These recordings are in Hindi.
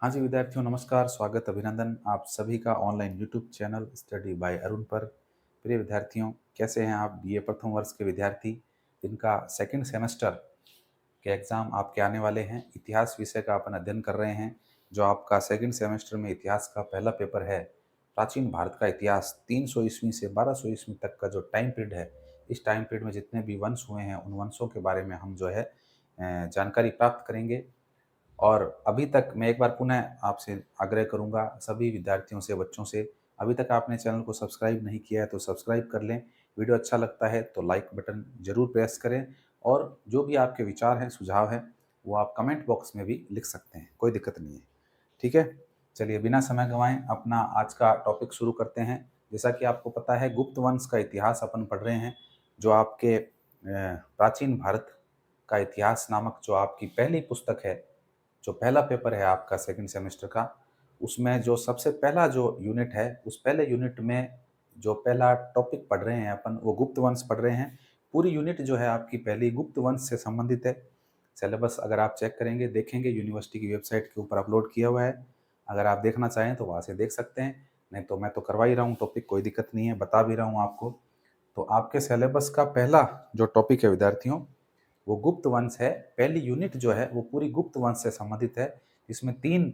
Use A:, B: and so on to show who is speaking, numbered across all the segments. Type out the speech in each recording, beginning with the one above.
A: हाँ जी विद्यार्थियों, नमस्कार, स्वागत, अभिनंदन आप सभी का online YouTube channel study bye Arun पर। प्रिय विद्यार्थियों, कैसे हैं आप? बीए प्रथम वर्ष के विद्यार्थी जिनका सेकंड सेमेस्टर के एग्ज़ाम आपके आने वाले हैं, इतिहास विषय का अपन अध्ययन कर रहे हैं। जो आपका सेकंड सेमेस्टर में इतिहास का पहला पेपर है, प्राचीन भारत का इतिहास 300 ईस्वी से 1200 ईस्वी तक का जो टाइम पीरियड है, इस टाइम पीरियड में जितने भी वंश हुए हैं, उन वंशों के बारे में हम जो है जानकारी प्राप्त करेंगे। और अभी तक मैं एक बार पुनः आपसे आग्रह करूँगा सभी विद्यार्थियों से, बच्चों से, अभी तक आपने चैनल को सब्सक्राइब नहीं किया है तो सब्सक्राइब कर लें। वीडियो अच्छा लगता है तो लाइक बटन ज़रूर प्रेस करें और जो भी आपके विचार हैं, सुझाव हैं, वो आप कमेंट बॉक्स में भी लिख सकते हैं, कोई दिक्कत नहीं है। ठीक है? चलिए बिना समय गँवाए अपना आज का टॉपिक शुरू करते हैं। जैसा कि आपको पता है, गुप्त वंश का इतिहास अपन पढ़ रहे हैं, जो आपके प्राचीन भारत का इतिहास नामक जो आपकी पहली पुस्तक है, जो पहला पेपर है आपका सेकंड सेमेस्टर का, उसमें जो सबसे पहला जो यूनिट है, उस पहले यूनिट में जो पहला टॉपिक पढ़ रहे हैं अपन, वो गुप्त वंश पढ़ रहे हैं। पूरी यूनिट जो है आपकी पहली गुप्त वंश से संबंधित है। सिलेबस अगर आप चेक करेंगे, देखेंगे, यूनिवर्सिटी की वेबसाइट के ऊपर अपलोड किया हुआ है। अगर आप देखना चाहें तो वहाँ से देख सकते हैं, नहीं तो मैं तो करवा ही रहा हूँ टॉपिक, कोई दिक्कत नहीं है, बता भी रहा हूँ आपको। तो आपके सिलेबस का पहला जो टॉपिक है विद्यार्थियों, वो गुप्त वंश है। पहली यूनिट जो है वो पूरी गुप्त वंश से संबंधित है। इसमें 3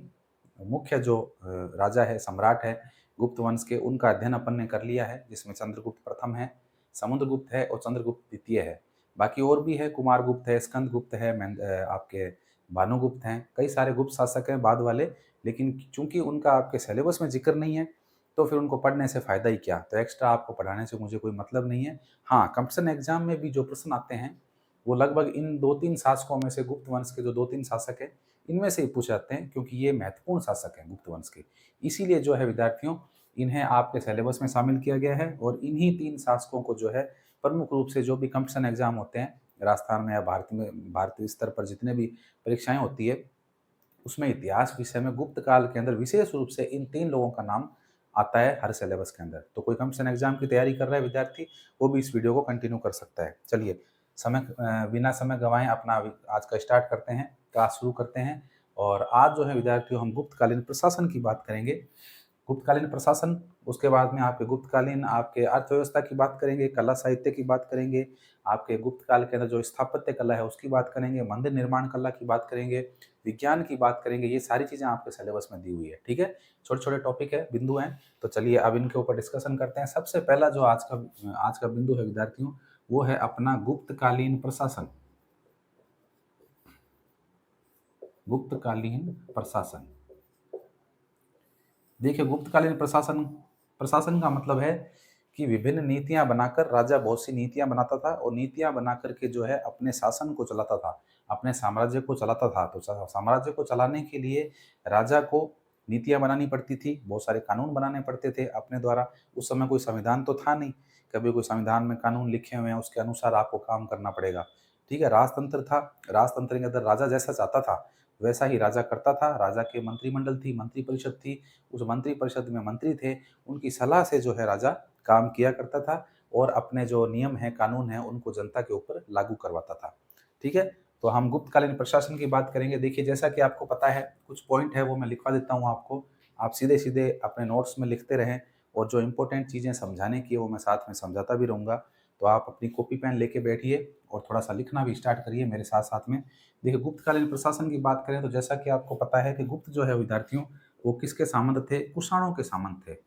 A: मुख्य जो राजा है, सम्राट है गुप्त वंश के, उनका अध्ययन अपन ने कर लिया है, जिसमें चंद्रगुप्त प्रथम है, समुद्रगुप्त है और चंद्रगुप्त द्वितीय है। बाकी और भी है, कुमारगुप्त है, स्कंदगुप्त है, आपके भानुगुप्त हैं, कई सारे गुप्त शासक हैं बाद वाले, लेकिन चूंकि उनका आपके सिलेबस में जिक्र नहीं है तो फिर उनको पढ़ने से फ़ायदा ही क्या? तो एक्स्ट्रा आपको पढ़ाने से मुझे कोई मतलब नहीं है। हाँ, कंपटीशन एग्जाम में भी जो प्रश्न आते हैं, वो लगभग इन 2-3 शासकों में से, गुप्त वंश के जो 2-3 शासक हैं, इनमें से ही पूछ जाते हैं, क्योंकि ये महत्वपूर्ण शासक हैं गुप्त वंश के। इसीलिए जो है विद्यार्थियों, इन्हें आपके सिलेबस में शामिल किया गया है और इन्हीं 3 शासकों को जो है प्रमुख रूप से जो भी कंपटीशन एग्जाम होते हैं, राजस्थान में या भारतीय स्तर पर जितने भी परीक्षाएँ होती है, उसमें इतिहास विषय में गुप्त काल के अंदर विशेष रूप से इन 3 लोगों का नाम आता है हर सिलेबस के अंदर। तो कोई कंपटीशन एग्जाम की तैयारी कर रहा है विद्यार्थी, वो भी इस वीडियो को कंटिन्यू कर सकता है। चलिए बिना समय गँवाए अपना आज का स्टार्ट करते हैं, क्लास शुरू करते हैं। और आज जो है विद्यार्थियों, हम गुप्तकालीन प्रशासन की बात करेंगे। गुप्तकालीन प्रशासन, उसके बाद में आपके गुप्तकालीन आपके अर्थव्यवस्था की बात करेंगे, कला साहित्य की बात करेंगे, आपके गुप्त काल के अंदर जो स्थापत्य कला है उसकी बात करेंगे, मंदिर निर्माण कला की बात करेंगे, विज्ञान की बात करेंगे। ये सारी चीज़ें आपके सिलेबस में दी हुई है, ठीक है? छोटे-छोटे टॉपिक है, बिंदु हैं, तो चलिए अब इनके ऊपर डिस्कशन करते हैं। सबसे पहला जो आज का बिंदु है विद्यार्थियों, वो है अपना गुप्तकालीन प्रशासन। गुप्तकालीन प्रशासन। देखिए, गुप्तकालीन प्रशासन प्रशासन का मतलब है कि विभिन्न नीतियाँ बनाकर राजा बहुत सी नीतियाँ बनाता था और नीतियाँ बना कर के जो है अपने शासन को चलाता था, अपने साम्राज्य को चलाता था। तो साम्राज्य को चलाने के लिए राजा को नीतियाँ बनानी पड़ती थी, बहुत सारे कानून बनाने पड़ते थे अपने द्वारा। उस समय कोई संविधान तो था नहीं, कभी कोई संविधान में कानून लिखे हुए हैं, उसके अनुसार आपको काम करना पड़ेगा। ठीक है? राजतंत्र था, राजतंत्र के अंदर राजा जैसा चाहता था, वैसा ही राजा करता था। राजा के मंत्रिमंडल थी, मंत्रिपरिषद थी, उस मंत्रिपरिषद में मंत्री थे, उनकी सलाह से जो है राजा काम किया करता था और अपने जो नियम हैं, कानून हैं, उनको जनता के ऊपर लागू करवाता था। ठीक है? तो हम गुप्तकालीन प्रशासन की बात करेंगे। देखिए, जैसा कि आपको पता है, कुछ पॉइंट है वो मैं लिखवा देता हूँ आपको, आप सीधे-सीधे अपने नोट्स में लिखते रहें और जो इम्पोर्टेंट चीज़ें समझाने की है वो मैं साथ में समझाता भी रहूँगा। तो आप अपनी कॉपी पेन लेके बैठिए और थोड़ा-सा लिखना भी स्टार्ट करिए मेरे साथ-साथ में। देखिए, गुप्तकालीन प्रशासन की बात करें तो जैसा कि आपको पता है कि गुप्त जो है विद्यार्थियों, वो किसके सामंत थे? कुषाणों के सामंत थे।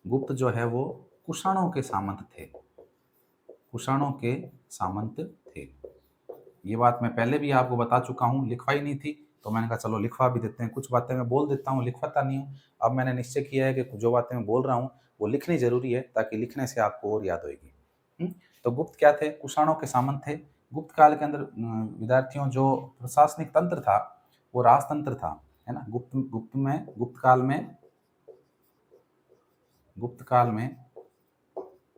A: गुप्त जो है वो कुषाणों के सामंत थे। कुषाणों के सामंत थे। ये बात मैं पहले भी आपको बता चुका हूँ, लिखवाई नहीं थी, तो मैंने कहा चलो लिखवा भी देते हैं। कुछ बातें मैं बोल देता हूँ, लिखवाता नहीं हूँ। अब मैंने निश्चय किया है कि जो बातें मैं बोल रहा हूँ, वो लिखनी ज़रूरी है, ताकि लिखने से आपको और याद होएगी। तो गुप्त क्या थे? कुषाणों के सामंत थे। गुप्त काल के अंदर विद्यार्थियों, जो प्रशासनिक तंत्र था, वो राजतंत्र था, है ना? गुप्त काल में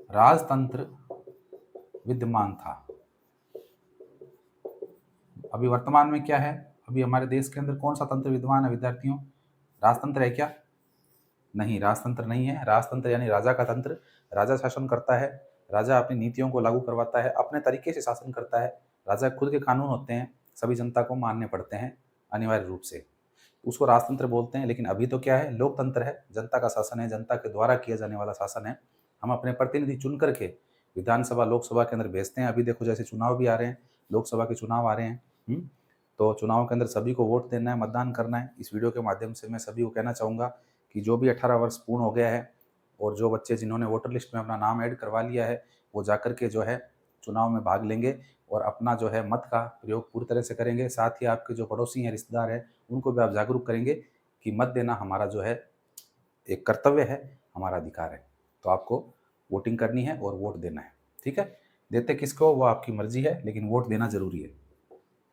A: राजतंत्र विद्यमान था। अभी वर्तमान में क्या है? अभी हमारे देश के अंदर कौन सा तंत्र विद्यमान है विद्यार्थियों? राजतंत्र है क्या? नहीं, राजतंत्र नहीं है। राजतंत्र यानी राजा का तंत्र। राजा शासन करता है, राजा अपनी नीतियों को लागू करवाता है, अपने तरीके से शासन करता है। राजा खुद के कानून होते हैं, सभी जनता को मानने पड़ते हैं अनिवार्य रूप से। उसको राजतंत्र बोलते हैं। लेकिन अभी तो क्या है, लोकतंत्र है, जनता का शासन है, जनता के द्वारा किया जाने वाला शासन है। हम अपने प्रतिनिधि चुन करके विधानसभा, लोकसभा के अंदर भेजते हैं। अभी देखो जैसे चुनाव भी आ रहे हैं, लोकसभा के चुनाव आ रहे हैं, तो चुनाव के अंदर सभी को वोट देना है, मतदान करना है। इस वीडियो के माध्यम से मैं सभी को कहना चाहूँगा कि जो भी 18 वर्ष पूर्ण हो गया है और जो बच्चे जिन्होंने वोटर लिस्ट में अपना नाम ऐड करवा लिया है, वो जाकर के जो है चुनाव में भाग लेंगे और अपना जो है मत का प्रयोग पूरी तरह से करेंगे। साथ ही आपके जो पड़ोसी हैं, रिश्तेदार हैं, उनको भी आप जागरूक करेंगे कि मत देना हमारा जो है एक कर्तव्य है, हमारा अधिकार है। तो आपको वोटिंग करनी है और वोट देना है, ठीक है। देते किसको वो आपकी मर्जी है, लेकिन वोट देना जरूरी है।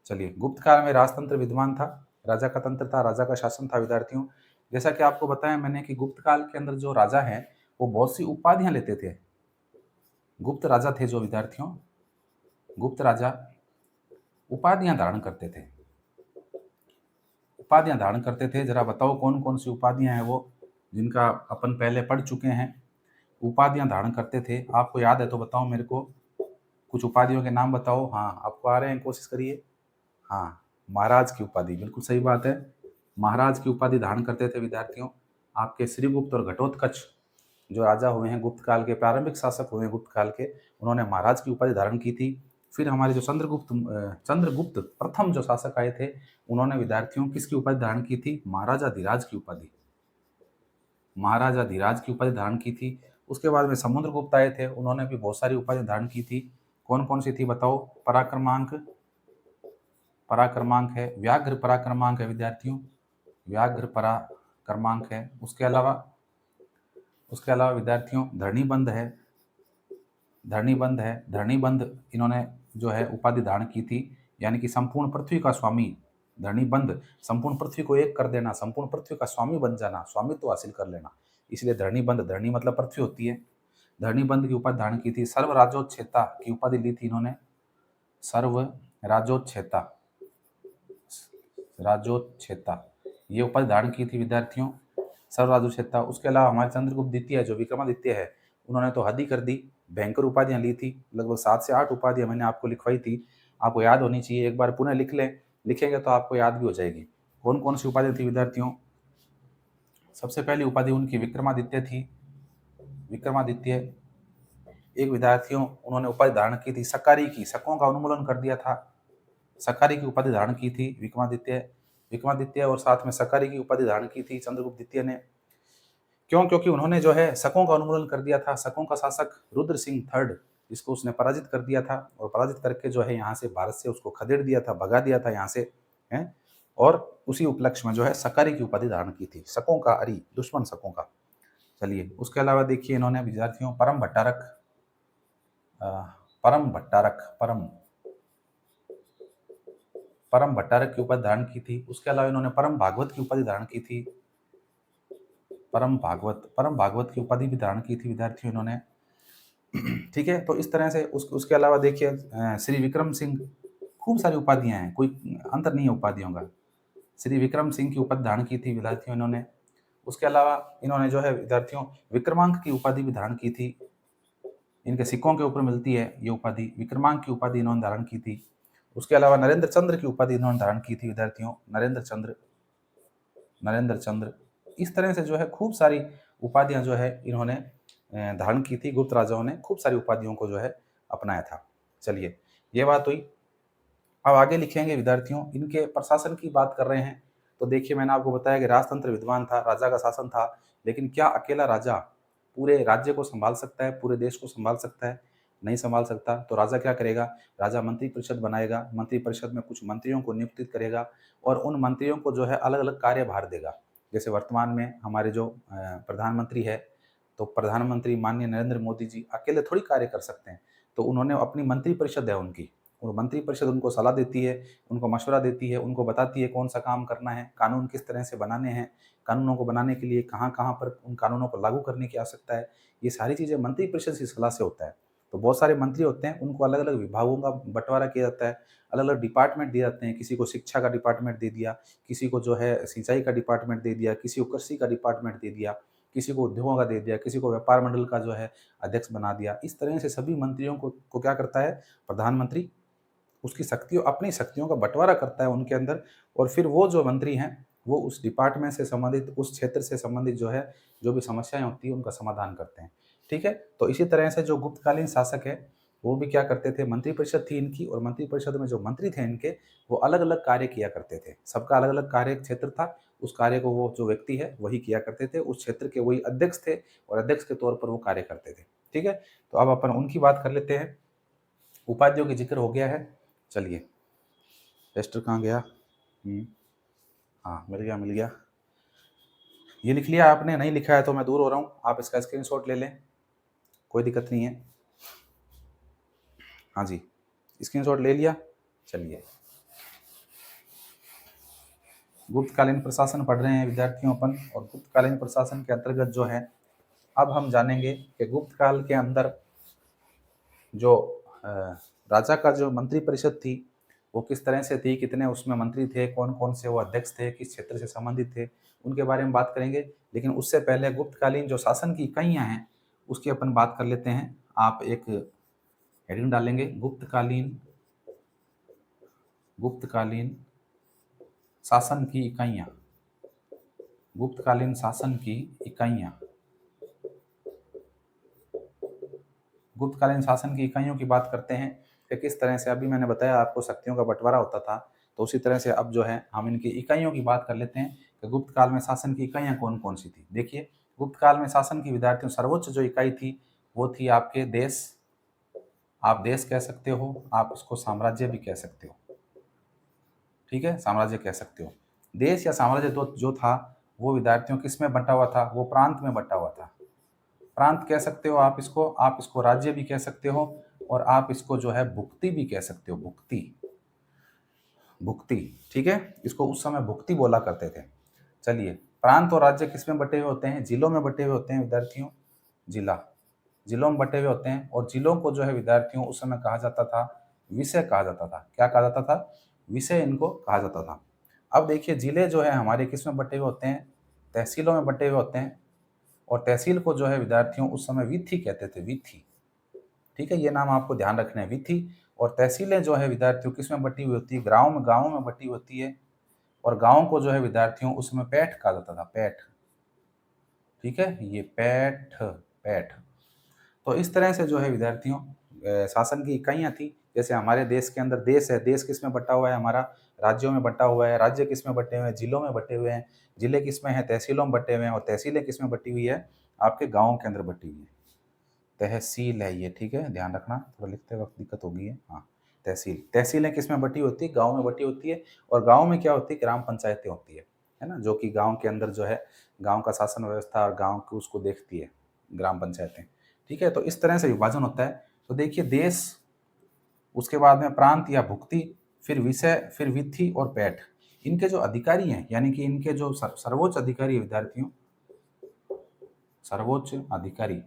A: चलिए, गुप्त काल में राजतंत्र विद्यमान था, राजा का तंत्र था, राजा का शासन था विद्यार्थियों। जैसा कि आपको बताया मैंने कि गुप्त काल के अंदर जो राजा हैं वो बहुत सी उपाधियां लेते थे। गुप्त राजा थे जो विद्यार्थियों, गुप्त राजा उपाधियां धारण करते थे, उपाधियां धारण करते थे। जरा बताओ कौन कौन सी उपाधियां हैं वो, जिनका अपन पहले पढ़ चुके हैं। उपाधियां धारण करते थे, आपको याद है तो बताओ मेरे को, कुछ उपाधियों के नाम बताओ। हाँ, आपको आ रहे हैं, कोशिश करिए। हाँ, महाराज की उपाधि, बिल्कुल सही बात है। महाराज की उपाधि धारण करते थे विद्यार्थियों। आपके श्रीगुप्त और घटोत्कच जो राजा हुए हैं गुप्त काल के, प्रारंभिक शासक हुए हैं गुप्त काल के, उन्होंने महाराज की उपाधि धारण की थी। फिर हमारे जो चंद्रगुप्त प्रथम जो शासक आए थे, उन्होंने विद्यार्थियों किसकी उपाधि धारण की थी? महाराजा धीराज की उपाधि, महाराजा धीराज की उपाधि धारण की थी। उसके बाद में समुद्रगुप्त आए थे, उन्होंने भी बहुत सारी उपाधि धारण की थी। कौन कौन सी थी बताओ? पराक्रमांक, पराक्रमांक है, व्याघ्र पराक्रमांक है विद्यार्थियों, व्याघ्र पराक्रमांक है। उसके अलावा विद्यार्थियों धरणीबंध है, धरणीबंध है, धरणीबंध इन्होंने जो है उपाधि धारण की थी, यानी कि संपूर्ण पृथ्वी का स्वामी। धरणीबंध, संपूर्ण पृथ्वी को एक कर देना, संपूर्ण पृथ्वी का स्वामी बन जाना, स्वामित्व हासिल कर लेना, इसलिए धरणीबंध, धरणी मतलब पृथ्वी होती है। धरणीबंध की उपाधि धारण की थी। सर्व राजोच्छेता की उपाधि ली थी इन्होंने, सर्व राजोच्छेता, राजोच्छेता ये उपाधि धारण की थी विद्यार्थियों, सर्व राजोच्छेता। उसके अलावा हमारे चंद्रगुप्त द्वितीय जो विक्रमादित्य है, उन्होंने तो हद ही कर दी, भयंकर उपाधियां ली थी। लगभग 7 से 8 उपाधियां मैंने आपको लिखवाई थी, आपको याद होनी चाहिए। एक बार पुनः लिख लें, लिखेंगे तो आपको याद भी हो जाएगी। कौन कौन सी उपाधियां थी विद्यार्थियों? सबसे पहली उपाधि उनकी विक्रमादित्य थी, विक्रमादित्य। एक विद्यार्थियों उन्होंने उपाधि धारण की थी सकारी की, शकों का उन्मूलन कर दिया था, सकारी की उपाधि धारण की थी विक्रमादित्य, विक्रमादित्य। और साथ में सकारी की उपाधि धारण की थी चंद्रगुप्त द्वितीय ने। क्यों? क्योंकि उन्होंने जो है शकों का उन्मूलन कर दिया था। शकों का शासक रुद्र सिंह थर्ड, जिसको उसने पराजित कर दिया था, और पराजित करके जो है यहाँ से भारत से उसको खदेड़ दिया था, भगा दिया था यहाँ से, हैं। और उसी उपलक्ष्य में जो है सकारी की उपाधि धारण की थी, शकों का अरी, दुश्मन शकों का। चलिए, उसके अलावा देखिए इन्होंने विद्यार्थियों परम भट्टारक, परम भट्टारक, परम भट्टारक की उपाधि धारण की थी। उसके अलावा इन्होंने परम भागवत की उपाधि धारण की थी, परम भागवत, परम भागवत की उपाधि भी धारण की थी विद्यार्थियों इन्होंने, ठीक है। तो इस तरह से उसके अलावा देखिए श्री विक्रम सिंह, खूब सारी उपाधियां हैं, कोई अंतर नहीं है उपाधियों का। श्री विक्रम सिंह की उपाधि धारण की थी विद्यार्थियों इन्होंने। उसके अलावा इन्होंने जो है विद्यार्थियों विक्रमांक की उपाधि भी धारण की थी, इनके सिक्कों के ऊपर मिलती है ये उपाधि, विक्रमांक की उपाधि इन्होंने धारण की थी। उसके अलावा नरेंद्र चंद्र की उपाधि इन्होंने धारण की थी विद्यार्थियों, नरेंद्र चंद्र, नरेंद्र चंद्र। इस तरह से जो है खूब सारी उपाधियां जो है इन्होंने धारण की थी। गुप्त राजाओं ने खूब सारी उपाधियों को जो है अपनाया था। चलिए, ये बात हुई। अब आगे लिखेंगे विद्यार्थियों, इनके प्रशासन की बात कर रहे हैं। तो देखिए, मैंने आपको बताया कि राजतंत्र विद्वान था, राजा का शासन था, लेकिन क्या अकेला राजा पूरे राज्य को संभाल सकता है, पूरे देश को संभाल सकता है? नहीं संभाल सकता। तो राजा क्या करेगा? राजा मंत्री परिषद बनाएगा, मंत्री परिषद में कुछ मंत्रियों को नियुक्त करेगा और उन मंत्रियों को जो है अलग अलग कार्यभार देगा। जैसे वर्तमान में हमारे जो प्रधानमंत्री है, तो प्रधानमंत्री माननीय नरेंद्र मोदी जी अकेले थोड़ी कार्य कर सकते हैं, तो उन्होंने अपनी मंत्री परिषद है उनकी, और मंत्री परिषद उनको सलाह देती है, उनको मशवरा देती है, उनको बताती है कौन सा काम करना है, कानून किस तरह से बनाने हैं, कानूनों को बनाने के लिए कहाँ कहाँ पर उन कानूनों को लागू करने की आवश्यकता है, ये सारी चीज़ें मंत्री परिषद की सलाह से होता है। तो बहुत सारे मंत्री होते हैं, उनको अलग अलग विभागों का बंटवारा किया जाता है, अलग अलग डिपार्टमेंट दिए जाते हैं। किसी को शिक्षा का डिपार्टमेंट दे दिया, किसी को जो है सिंचाई का डिपार्टमेंट दे दिया, किसी को कृषि का डिपार्टमेंट दे दिया, किसी को उद्योगों का दे दिया, किसी को व्यापार मंडल का जो है अध्यक्ष बना दिया। इस तरह से सभी मंत्रियों को क्या करता है प्रधानमंत्री, उसकी शक्तियों, अपनी शक्तियों का बंटवारा करता है उनके अंदर, और फिर वो जो मंत्री हैं वो उस डिपार्टमेंट से संबंधित, उस क्षेत्र से संबंधित जो है, जो भी समस्याएँ होती हैं उनका समाधान करते हैं। ठीक है? तो इसी तरह से जो गुप्तकालीन शासक है, वो भी क्या करते थे, मंत्रिपरिषद थी इनकी, और मंत्रिपरिषद में जो मंत्री थे इनके, वो अलग-अलग कार्य किया करते थे। सबका अलग-अलग कार्य क्षेत्र था, उस कार्य को वो जो व्यक्ति है वही किया करते थे, उस क्षेत्र के वही अध्यक्ष थे और अध्यक्ष के तौर पर वो कार्य करते थे। ठीक है? तो अब अपन उनकी बात कर लेते हैं। उपाधियों का ज़िक्र हो गया है। चलिए, टेस्टर कहाँ गया? हाँ, मिल गया, मिल गया। ये लिख लिया आपने? नहीं लिखा है तो मैं दूर हो रहा हूँ, आप इसका स्क्रीनशॉट ले लें, कोई दिक्कत नहीं है। हाँ जी, स्क्रीनशॉट ले लिया? चलिए, गुप्तकालीन प्रशासन पढ़ रहे हैं विद्यार्थियों अपन, और गुप्तकालीन प्रशासन के अंतर्गत जो है, अब हम जानेंगे कि गुप्त काल के अंदर जो राजा का जो मंत्रिपरिषद थी, वो किस तरह से थी, कितने उसमें मंत्री थे, कौन-कौन से वो अध्यक्ष थे, किस क्षेत्र से संबंधित थे, उनके बारे में बात करेंगे। लेकिन उससे पहले गुप्तकालीन जो शासन की इकाइयाँ हैं, उसकी अपन बात कर लेते हैं। आप एक हेडिंग डालेंगे, गुप्तकालीन शासन की इकाइयाँ, गुप्तकालीन शासन की इकाइयाँ। गुप्तकालीन शासन की इकाइयों की बात करते हैं कि किस तरह से, अभी मैंने बताया आपको शक्तियों का बंटवारा होता था, तो उसी तरह से अब जो है हम इनकी इकाइयों की बात कर लेते हैं कि गुप्त काल में शासन की इकाइयाँ कौन कौन सी थी। देखिए, गुप्त काल में शासन की विद्यार्थियों सर्वोच्च जो इकाई थी, वो थी आपके देश। आप देश कह सकते हो, आप इसको साम्राज्य भी कह सकते हो। ठीक है, साम्राज्य कह सकते हो। देश या साम्राज्य जो था, वो विद्यार्थियों किस में बंटा हुआ था, वो प्रांत में बंटा हुआ था। प्रांत कह सकते हो आप इसको राज्य भी कह सकते हो, और आप इसको जो है भुक्ति भी कह सकते हो, भुक्ति, भुक्ति। ठीक है, इसको उस समय भुक्ति बोला करते थे। चलिए, प्रांत और राज्य किस में बटे हुए होते हैं, जिलों में बटे हुए होते हैं विद्यार्थियों, जिला, जिलों में बटे हुए होते हैं। और जिलों को जो है विद्यार्थियों उस समय कहा जाता था, विषय कहा जाता था। क्या कहा जाता था? विषय इनको कहा जाता था। अब देखिए, जिले जो है हमारे किस में बटे हुए होते हैं, तहसीलों में बटे हुए होते हैं। और तहसील को जो है विद्यार्थियों उस समय वीथी कहते थे, वीथी। ठीक है, ये नाम आपको ध्यान रखना है, वीथी। और तहसीलें जो है विद्यार्थियों किस में बटी हुई होती है, गाँव में बटी होती है। और गाँव को जो है विद्यार्थियों उस समय पैठ कहा जाता था, पैठ। ठीक है, ये पैठ, पैठ। तो इस तरह से जो है विद्यार्थियों शासन की इकाइयाँ थी। जैसे हमारे देश के अंदर देश है, देश किस में बटा हुआ है हमारा, राज्यों में बटा हुआ है। राज्य किस में बटे हुए हैं, जिलों में बटे हुए हैं। जिले किस में है, तहसीलों में बटे हुए हैं। और तहसीलें किस में बटी हुई है, आपके गाँव के अंदर बटी हुई है। तहसील है ये, ठीक है, ध्यान रखना, थोड़ा लिखते वक्त दिक्कत हो गई है। हाँ, तहसील, तहसीलें किस में बटी होती है, गाँव में बटी होती है। और गाँव में क्या होती है, ग्राम पंचायतें होती है ना, जो कि गाँव के अंदर जो है गाँव का शासन व्यवस्था और गाँव को उसको देखती है, ग्राम पंचायतें। ठीक है, तो इस तरह से विभाजन होता है। तो देखिए, देश, उसके बाद में प्रांत या भुक्ति, फिर विषय, फिर विथि और पैठ। इनके जो अधिकारी हैं, यानी कि इनके जो सर्वोच्च अधिकारी है विद्यार्थियों, सर्वोच्च अधिकारी,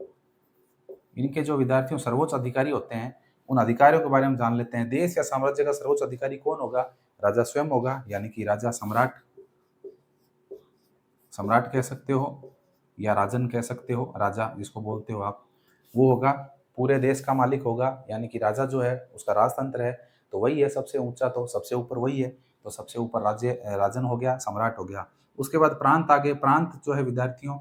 A: इनके जो विद्यार्थियों सर्वोच्च अधिकारी होते हैं, उन अधिकारियों के बारे में जान लेते हैं। देश या साम्राज्य का सर्वोच्च अधिकारी कौन होगा, राजा स्वयं होगा, यानी कि राजा, सम्राट, सम्राट कह सकते हो या राजन कह सकते हो, राजा जिसको बोलते हो आप, वो होगा। पूरे देश का मालिक होगा, यानी कि राजा जो है उसका राजतंत्र है, तो वही है सबसे ऊंचा, तो सबसे ऊपर वही है। तो सबसे ऊपर राज्य, राजन हो गया, सम्राट हो गया। उसके बाद प्रांत आ गए। प्रांत जो है विद्यार्थियों,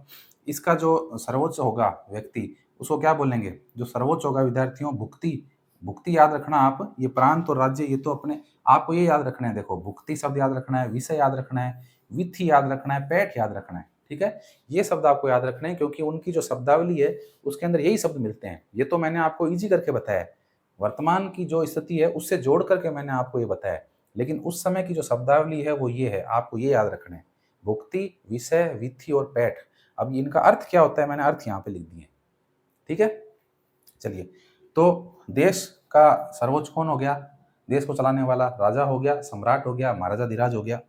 A: इसका जो सर्वोच्च होगा व्यक्ति, उसको क्या बोलेंगे, जो सर्वोच्च होगा विद्यार्थियों, भुक्ति। भुक्ति याद रखना आप, ये प्रांत और राज्य ये तो अपने आपको ये याद रखना है। देखो, भुक्ति शब्द याद रखना है, विषय याद रखना है, विथि याद रखना है, पैठ याद रखना है। ठीक है, ये शब्द आपको याद रखने हैं, क्योंकि उनकी जो शब्दावली है उसके अंदर यही शब्द मिलते हैं। ये तो मैंने आपको इजी करके बताया है, वर्तमान की जो स्थिति है उससे जोड़ करके मैंने आपको ये बताया है। लेकिन उस समय की जो शब्दावली है वो ये है, आपको ये याद रखना है, भुक्ति, विषय, विथि और पैठ। अब इनका अर्थ क्या होता है, मैंने अर्थ यहाँ पे लिख दिए। ठीक है, चलिए, तो देश का सर्वोच्च कौन हो गया, देश को चलाने वाला राजा हो गया, सम्राट हो गया, महाराजा धीराज हो गया।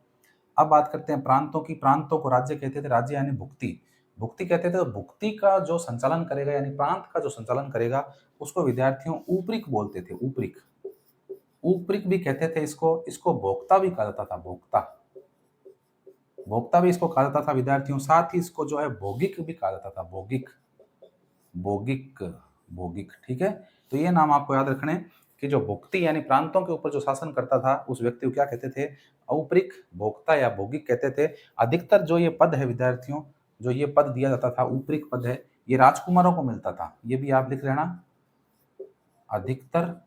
A: अब बात करते हैं प्रांतों की। प्रांतों को राज्य कहते थे, राज्य यानी भुक्ति, भुक्ति कहते थे। तो भुक्ति का जो संचालन करेगा, यानी प्रांत का जो संचालन करेगा, उसको विद्यार्थियों ऊपरिक बोलते थे, ऊपरिक, ऊपरिक भी कहते थे इसको। इसको भोक्ता भी कहा जाता था, भोक्ता, भोक्ता भी इसको कहा जाता था विद्यार्थियों। साथ ही इसको जो है भौगिक भी कहा जाता था, भौगिक, भौगिक, भौगिक। ठीक है, तो ये नाम आपको याद रखने कि जो भुक्ति यानी प्रांतों के ऊपर जो शासन करता था उस व्यक्ति को क्या कहते थे, औपरिक भोक्ता या भोगिक कहते थे। अधिकतर जो ये पद है विद्यार्थियों, जो ये पद दिया जाता था, ऊपरिक पद है, ये राजकुमारों को मिलता था। ये भी आप लिख लेना, अधिकतर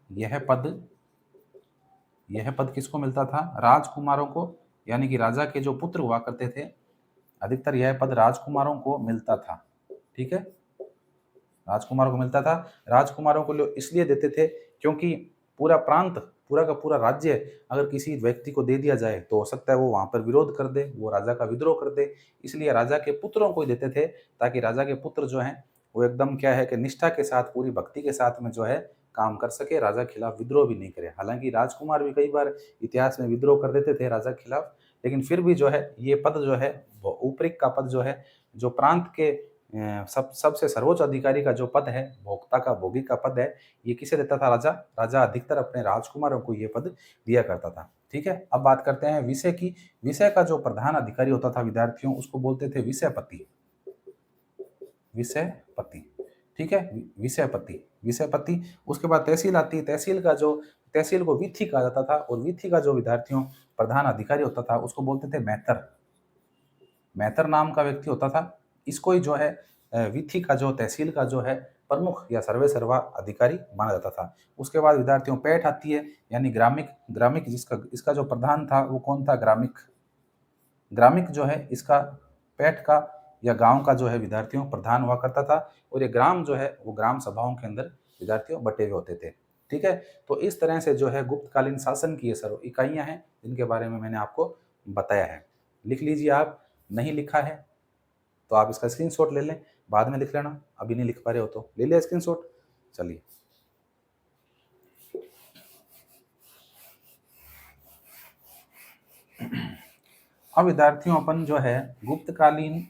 A: यह पद किसको मिलता था, राजकुमारों को, यानी कि राजा के जो पुत्र हुआ करते थे, अधिकतर यह पद राजकुमारों को मिलता था। ठीक है, राजकुमारों को मिलता था। राजकुमारों को इसलिए देते थे क्योंकि पूरा प्रांत, पूरा का पूरा राज्य अगर किसी व्यक्ति को दे दिया जाए तो हो सकता है वो वहां पर विरोध कर दे, वो राजा का विद्रोह कर दे। इसलिए राजा के पुत्रों को ही देते थे, ताकि राजा के पुत्र जो हैं वो एकदम क्या है कि निष्ठा के साथ, पूरी भक्ति के साथ में जो है काम कर सके, राजा के खिलाफ विद्रोह भी नहीं करे। हालांकि राजकुमार भी कई बार इतिहास में विद्रोह कर देते थे राजा के खिलाफ, लेकिन फिर भी जो है ये पद जो है, ऊपरिक का पद जो है, जो प्रांत के सबसे सर्वोच्च अधिकारी का जो पद है, भोक्ता का, भोगी का पद है, ये किसे देता था, राजा। राजा अधिकतर अपने राजकुमारों को ये पद दिया करता था। ठीक है, अब बात करते हैं विषय की। विषय का जो प्रधान अधिकारी होता था विद्यार्थियों, उसको बोलते थे विषयपति। विषयपति, ठीक है, विषयपति। उसके बाद तहसील आती है। तहसील को वीथी कहा जाता था, और वीथी का जो विद्यार्थियों प्रधान अधिकारी होता था उसको बोलते थे मेहतर। मेहतर नाम का व्यक्ति होता था। इसको ही जो है वीथी का, जो तहसील का जो है प्रमुख या सर्वे सर्वा अधिकारी माना जाता था। उसके बाद विद्यार्थियों पैठ आती है, यानी ग्रामिक इसका जो प्रधान था वो कौन था, ग्रामिक जो है इसका, पैठ का या गांव का जो है विद्यार्थियों प्रधान हुआ करता था। और ये ग्राम जो है वो ग्राम सभाओं के अंदर विद्यार्थियों बटे हुए होते थे। ठीक है, तो इस तरह से जो है गुप्तकालीन शासन की ये सर्व इकाइयां हैं जिनके बारे में मैंने आपको बताया है। लिख लीजिए आप, नहीं लिखा है तो आप इसका स्क्रीनशॉट ले लें, बाद में लिख लेना, अभी नहीं लिख पा रहे हो तो ले लिया स्क्रीनशॉट। चलिए, अब विद्यार्थियों अपन जो है गुप्तकालीन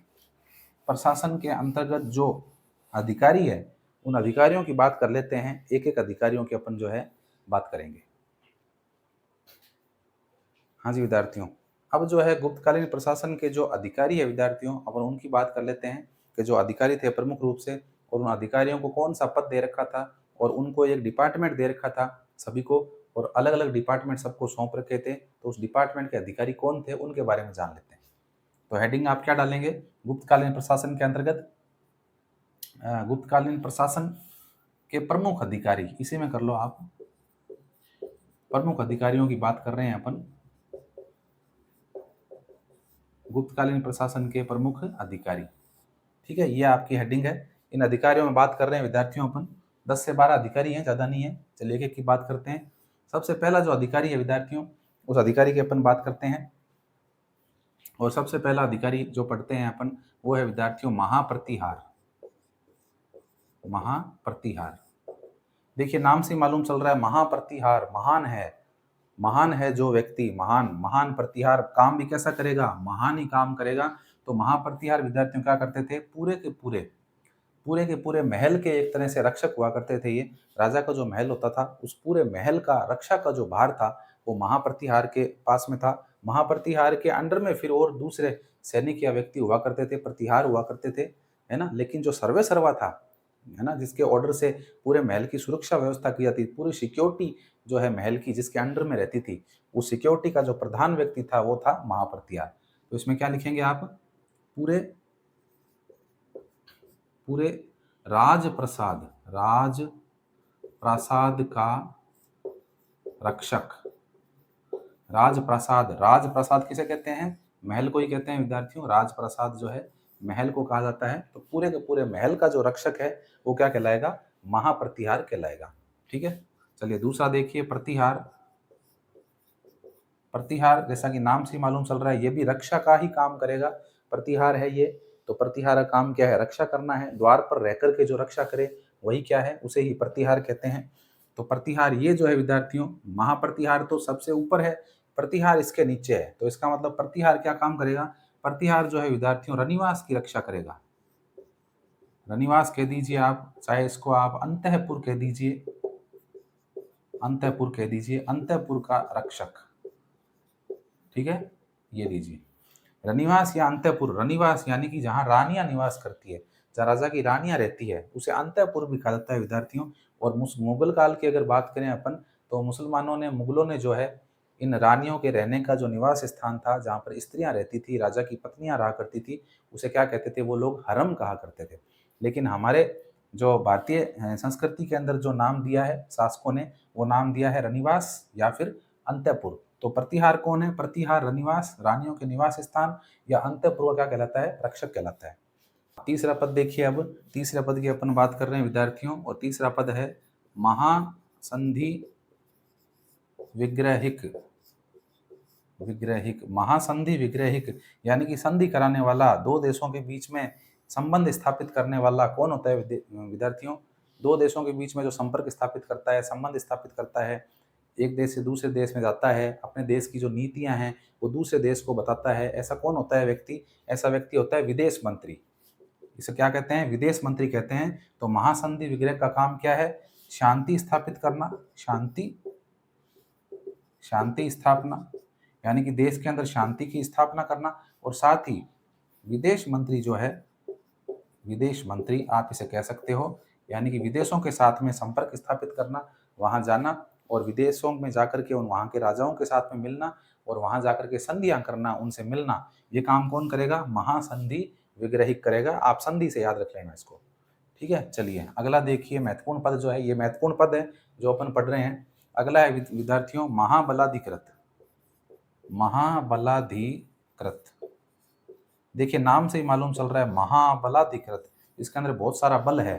A: प्रशासन के अंतर्गत जो अधिकारी है उन अधिकारियों की बात कर लेते हैं। एक एक अधिकारियों की अपन जो है बात करेंगे। हाँ जी विद्यार्थियों, अब जो है गुप्तकालीन प्रशासन के जो अधिकारी है विद्यार्थियों, अपन उनकी बात कर लेते हैं कि जो अधिकारी थे प्रमुख रूप से, और उन अधिकारियों को कौन सा पद दे रखा था, और उनको एक डिपार्टमेंट दे रखा था सभी को, और अलग अलग डिपार्टमेंट सबको सौंप रखे थे। तो उस डिपार्टमेंट के अधिकारी कौन थे उनके बारे में जान लेते हैं। तो हेडिंग आप क्या डालेंगे, गुप्तकालीन प्रशासन के अंतर्गत गुप्तकालीन प्रशासन के प्रमुख अधिकारी, इसी में कर लो आप, प्रमुख अधिकारियों की बात कर रहे हैं अपन, गुप्तकालीन प्रशासन के प्रमुख अधिकारी। ठीक है, ये आपकी हेडिंग है। इन अधिकारियों में बात कर रहे हैं विद्यार्थियों अपन, 10 से 12 अधिकारी हैं, ज़्यादा नहीं है। चलिए एक एक की बात करते हैं। सबसे पहला जो अधिकारी है विद्यार्थियों, उस अधिकारी की अपन बात करते हैं। और सबसे पहला अधिकारी जो पढ़ते हैं अपन वो है विद्यार्थियों महाप्रतिहार। महाप्रतिहार, देखिए नाम से मालूम चल रहा है महाप्रतिहार, महान है जो व्यक्ति, महान प्रतिहार, काम भी कैसा करेगा, महान ही काम करेगा। तो महाप्रतिहार विद्यार्थियों क्या करते थे, पूरे के पूरे महल के एक तरह से रक्षक हुआ करते थे। ये राजा का जो महल होता था उस पूरे महल का रक्षा का जो भार था वो महाप्रतिहार के पास में था। महाप्रतिहार के अंडर में फिर और दूसरे सैनिक या व्यक्ति हुआ करते थे, प्रतिहार हुआ करते थे, है ना। लेकिन जो सर्वे सर्वा था, है ना, जिसके ऑर्डर से पूरे महल की सुरक्षा व्यवस्था की जाती, पूरी सिक्योरिटी जो है महल की जिसके अंडर में रहती थी, उस सिक्योरिटी का जो प्रधान व्यक्ति था वो था महाप्रतिहार। तो इसमें क्या लिखेंगे आप, पूरे राजप्रासाद का रक्षक। राजप्रासाद किसे कहते हैं, महल को ही कहते हैं विद्यार्थियों। राजप्रासाद जो है महल को कहा जाता है। तो पूरे के पूरे महल का जो रक्षक है वो क्या कहलाएगा, महाप्रतिहार कहलाएगा। ठीक है, चलिए दूसरा देखिए, प्रतिहार जैसा कि नाम से मालूम चल रहा है ये भी रक्षा का ही काम करेगा। प्रतिहार है ये, तो प्रतिहार का काम क्या है, रक्षा करना है। द्वार पर रहकर के जो रक्षा करे वही क्या है, उसे ही प्रतिहार कहते हैं। तो प्रतिहार ये जो है विद्यार्थियों, महाप्रतिहार तो सबसे ऊपर है, प्रतिहार इसके नीचे है। तो इसका मतलब प्रतिहार क्या काम करेगा, प्रतिहार जो है विद्यार्थियों रनिवास की रक्षा करेगा। रनिवास कह दीजिए आप, चाहे इसको आप अंतःपुर कह दीजिए, अंतःपुर का रक्षक। ठीक है, ये लीजिए रनिवास या अंतःपुर। रनिवास यानी कि जहाँ रानियां निवास करती है, जहाँ राजा की रानियां रहती है, उसे अंतःपुर भी कहा जाता है विद्यार्थियों। और मुगल काल की अगर बात करें अपन, तो मुसलमानों ने, मुगलों ने जो है इन रानियों के रहने का जो निवास स्थान था, जहाँ पर स्त्रियाँ रहती थी, राजा की पत्नियाँ रहा करती थी, उसे क्या कहते थे? वो लोग हरम कहा करते थे। लेकिन हमारे जो भारतीय संस्कृति के अंदर जो नाम दिया है शासकों ने, वो नाम दिया है रनिवास या फिर अंतःपुर। तो प्रतिहार कौन है? प्रतिहार रनिवास, रानियों के निवास स्थान, या अंतःपुर क्या कहलाता है? रक्षक कहलाता है। तीसरा पद देखिए, अब तीसरे पद की अपन बात कर रहे हैं विद्यार्थियों, और तीसरा पद है महासंधि विग्रहिक। विग्रहिक, महासंधि विग्रहिक, यानी कि संधि कराने वाला, दो देशों के बीच में संबंध स्थापित करने वाला कौन होता है विद्यार्थियों? दो देशों के बीच में जो संपर्क स्थापित करता है, संबंध स्थापित करता है, एक देश से दूसरे देश में जाता है, अपने देश की जो नीतियां हैं वो दूसरे देश को बताता है, ऐसा कौन होता है व्यक्ति? ऐसा व्यक्ति होता है विदेश मंत्री। इसे क्या कहते हैं? विदेश मंत्री कहते हैं। तो महासंधि विग्रह का काम क्या है? शांति स्थापित करना, शांति, शांति स्थापना, यानी कि देश के अंदर शांति की स्थापना करना, और साथ ही विदेश मंत्री जो है, विदेश मंत्री आप इसे कह सकते हो, यानी कि विदेशों के साथ में संपर्क स्थापित करना, वहां जाना और विदेशों में जाकर के उन वहां के राजाओं के साथ में मिलना और वहां जाकर के संधियां करना, उनसे मिलना, ये काम कौन करेगा? महासंधि विग्रहिक करेगा। आप संधि से याद रख लेना इसको, ठीक है। चलिए अगला देखिए, महत्वपूर्ण पद जो है, ये महत्वपूर्ण पद है जो अपन पढ़ रहे हैं। अगला है विद्यार्थियों महाबलाधिकृत। महाबलाधिकृत, देखिए नाम से ही मालूम चल रहा है महाबलाधिकृत, इसके अंदर बहुत सारा बल है।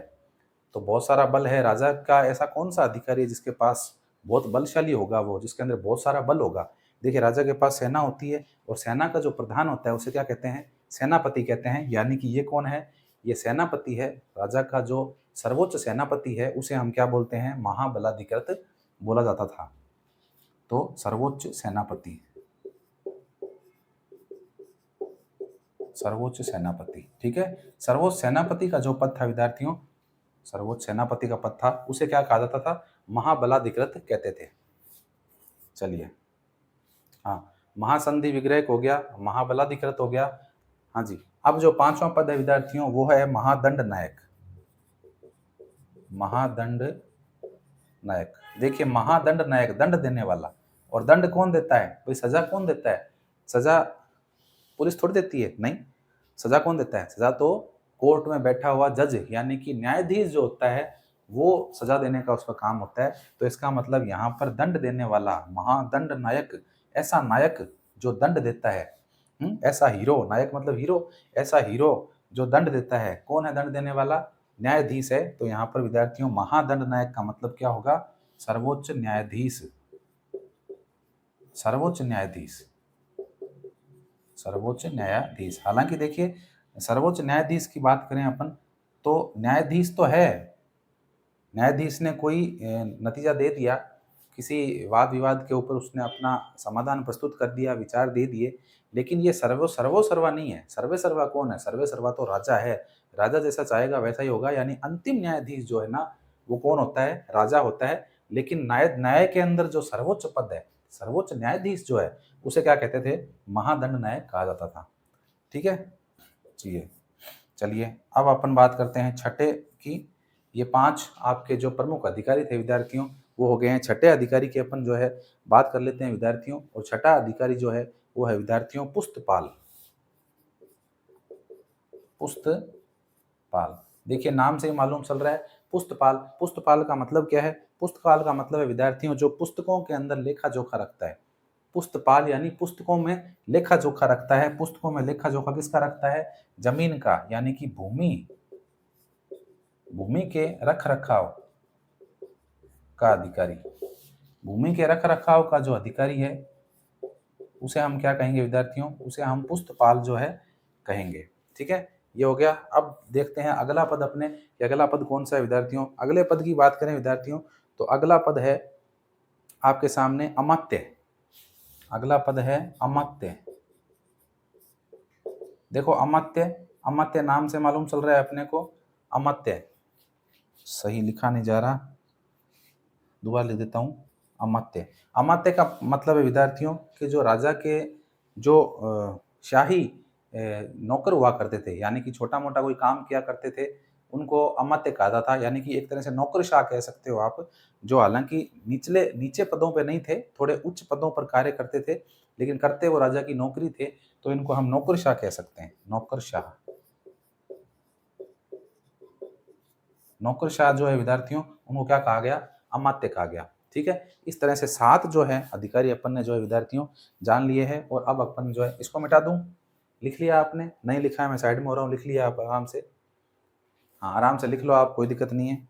A: तो बहुत सारा बल है, राजा का ऐसा कौन सा अधिकारी है जिसके पास बहुत बलशाली होगा, वो जिसके अंदर बहुत सारा बल होगा? देखिए राजा के पास सेना होती है, और सेना का जो प्रधान होता है उसे क्या कहते हैं? सेनापति कहते हैं। यानी कि ये कौन है? ये सेनापति है। राजा का जो सर्वोच्च सेनापति है उसे हम क्या बोलते हैं? महाबलाधिकृत बोला जाता था। तो सर्वोच्च सेनापति, सर्वोच्च सेनापति, ठीक है। सर्वोच्च सेनापति का जो पद था विद्यार्थियों, सर्वोच्च सेनापति का पद था, उसे क्या कहा जाता था? महाबलाधिकृत कहते थे। चलिए, हाँ, महासंधि विग्रह हो गया, महाबलाधिकृत हो गया। हाँ जी, अब जो पांचवा पद है विद्यार्थियों वो है महादंड नायक। महादंड नायक, देखिए महादंड नायक, दंड देने वाला। और दंड कौन देता है भाई? सजा कौन देता है? सजा पुलिस थोड़ी देती है, नहीं। सजा कौन देता है? सजा तो कोर्ट में बैठा हुआ जज, यानी कि न्यायाधीश जो होता है वो सजा देने का उसका काम होता है। तो इसका मतलब यहाँ पर दंड देने वाला महादंड नायक, ऐसा नायक जो दंड देता है, ऐसा हीरो, नायक मतलब हीरो, ऐसा हीरो जो दंड देता है। कौन है दंड देने वाला? न्यायाधीश है। तो यहाँ पर विद्यार्थियों महादंड नायक का मतलब क्या होगा? सर्वोच्च न्यायाधीश, सर्वोच्च न्यायाधीश, सर्वोच्च न्यायाधीश। हालांकि देखिए सर्वोच्च न्यायाधीश की बात करें अपन, तो न्यायाधीश तो है, न्यायाधीश ने कोई नतीजा दे दिया, किसी वाद विवाद के ऊपर उसने अपना समाधान प्रस्तुत कर दिया, विचार दे दिए, लेकिन ये सर्वा नहीं है। सर्वे सर्वा कौन है? सर्वे सर्वा तो राजा है। राजा जैसा चाहेगा वैसा ही होगा। यानी अंतिम न्यायाधीश जो है ना, वो कौन होता है? राजा होता है। लेकिन न्याय के अंदर जो सर्वोच्च पद है, सर्वोच्च न्यायाधीश जो है, उसे क्या कहते थे? महादंड नायक कहा जाता था, ठीक है। चलिए अब अपन बात करते हैं छठे की। ये पांच आपके जो प्रमुख अधिकारी थे विद्यार्थियों, वो हो गए हैं। छठे अधिकारी की अपन जो है बात कर लेते हैं विद्यार्थियों। और छठा अधिकारी जो है वो है विद्यार्थियों पुस्तपाल। पुस्तपाल, देखिए नाम से ही मालूम चल रहा है पुस्तपाल। पुस्तपाल का मतलब क्या है? पुस्तपाल का मतलब है विद्यार्थियों जो पुस्तकों के अंदर लेखा जोखा रखता है। पुस्तपाल यानी पुस्तकों में लेखा जोखा रखता है। पुस्तकों में लेखा जोखा किसका रखता है? जमीन का, यानी कि भूमि, भूमि के रख रखाव का अधिकारी। भूमि के रख रखाव का जो अधिकारी है उसे हम क्या कहेंगे विद्यार्थियों? उसे हम पुस्तपाल जो है कहेंगे, ठीक है। ये हो गया। अब देखते हैं अगला पद अपने, कि अगला पद कौन सा है विद्यार्थियों। अगले पद की बात करें विद्यार्थियों, तो अगला पद है आपके सामने अमात्य। अगला पद है अमात्य। देखो अमात्य, अमात्य नाम से मालूम चल रहा है अपने को। अमात्य, सही लिखा नहीं जा रहा, दोबारा लिख देता हूँ। अमात्य, अमात्य का मतलब है विद्यार्थियों कि जो राजा के जो शाही नौकर हुआ करते थे, यानी कि छोटा मोटा कोई काम किया करते थे, उनको अमात्य कहा जाता था, यानी कि एक तरह से नौकरशाह कह सकते हो आप, जो हालाँकि नीचे पदों पे नहीं थे, थोड़े उच्च पदों पर कार्य करते थे, लेकिन करते वो राजा की नौकरी थे, तो इनको हम नौकरशाह कह सकते हैं, नौकरशाह। नौकरशाह जो है विद्यार्थियों, उनको क्या कहा गया? अमात्य कहा गया। ठीक है? इस तरह से 7 जो है अधिकारी अपन ने जो है विद्यार्थियों जान लिए हैं, और अब अपन जो है इसको मिटा दूँ? लिख लिया आपने? नहीं लिखा है, मैं साइड में हो रहा हूँ, लिख लिया आप आराम से? हाँ, आराम से लिख लो आप, कोई दिक्कत नहीं है।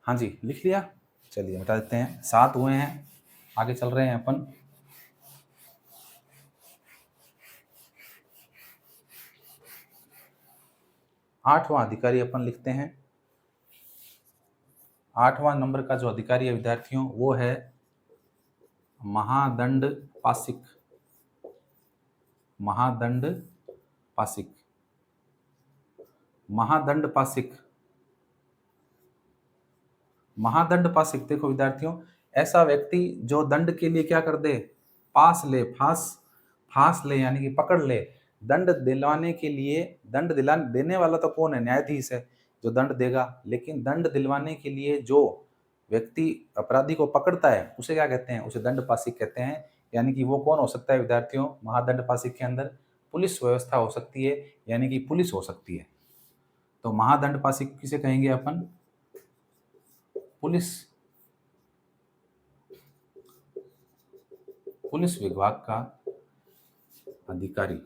A: हाँ जी, लिख लिया? चलिए मिटा देते हैं, 7 हुए हैं, आगे चल रहे हैं अपन। आठवां अधिकारी अपन लिखते हैं। 8वां नंबर का जो अधिकारी है विद्यार्थियों, वो है महादंड पासिक। महादंड पासिक। महादंड पासिक। महादंड पासिक, देखो विद्यार्थियों, ऐसा व्यक्ति जो दंड के लिए क्या कर दे? पास ले, फांस ले, यानी कि पकड़ ले। दंड दिलवाने के लिए, दंड दिला देने वाला तो कौन है? न्यायाधीश है जो दंड देगा, लेकिन दंड दिलवाने के लिए जो व्यक्ति अपराधी को पकड़ता है उसे क्या कहते हैं? उसे दंड पासिक कहते हैं। यानी कि वो कौन हो सकता है विद्यार्थियों? महादंड पासिक के अंदर पुलिस व्यवस्था हो सकती है, यानी कि पुलिस हो सकती है। तो महादंड पासिक किसे कहेंगे अपन? पुलिस। पुलिस विभाग का अधिकारी।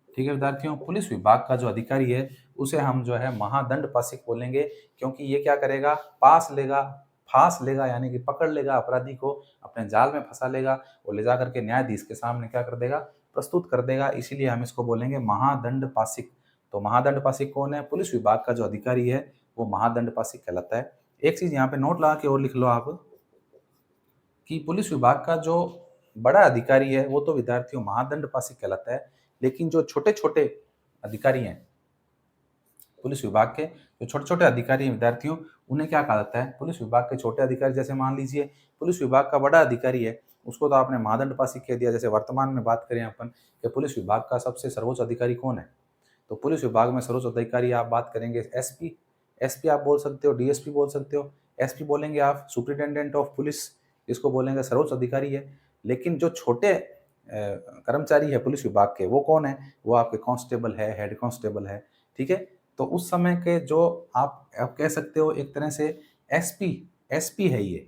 A: ठीक है विद्यार्थियों, पुलिस विभाग का जो अधिकारी है उसे हम जो है महादंड पासिक बोलेंगे, क्योंकि ये क्या करेगा? पास लेगा, फांस लेगा, यानी कि पकड़ लेगा अपराधी को, अपने जाल में फंसा लेगा और ले जा करके न्यायाधीश के सामने क्या कर देगा? प्रस्तुत कर देगा। इसीलिए हम इसको बोलेंगे महादंड पासिक। तो महादंड पासिक कौन है? पुलिस विभाग का जो अधिकारी है वो महादंड पासिक कहलाता है। एक चीज यहाँ पे नोट लगा के और लिख लो आप, कि पुलिस विभाग का जो बड़ा अधिकारी है वो तो विद्यार्थियों महादंड पासिक कहलाता है, लेकिन जो छोटे छोटे अधिकारी हैं पुलिस विभाग के, जो छोटे छोटे अधिकारी हैं विद्यार्थियों, उन्हें क्या कहा जाता है? पुलिस विभाग के छोटे अधिकारी। जैसे मान लीजिए पुलिस विभाग का बड़ा अधिकारी है, उसको तो आपने महादंड पासिक कह दिया। जैसे वर्तमान में बात करें अपन कि पुलिस विभाग का सबसे सर्वोच्च अधिकारी कौन है, तो पुलिस विभाग में सर्वोच्च अधिकारी आप बात करेंगे एसपी। एसपी आप बोल सकते हो, डीएसपी बोल सकते हो। एसपी बोलेंगे आप सुप्रिटेंडेंट ऑफ पुलिस, इसको बोलेंगे सर्वोच्च अधिकारी है। लेकिन जो छोटे कर्मचारी है पुलिस विभाग के, वो कौन है? वो आपके कांस्टेबल है, हेड कांस्टेबल है। ठीक है? तो उस समय के जो आप कह सकते हो एक तरह से एसपी, एसपी है ये,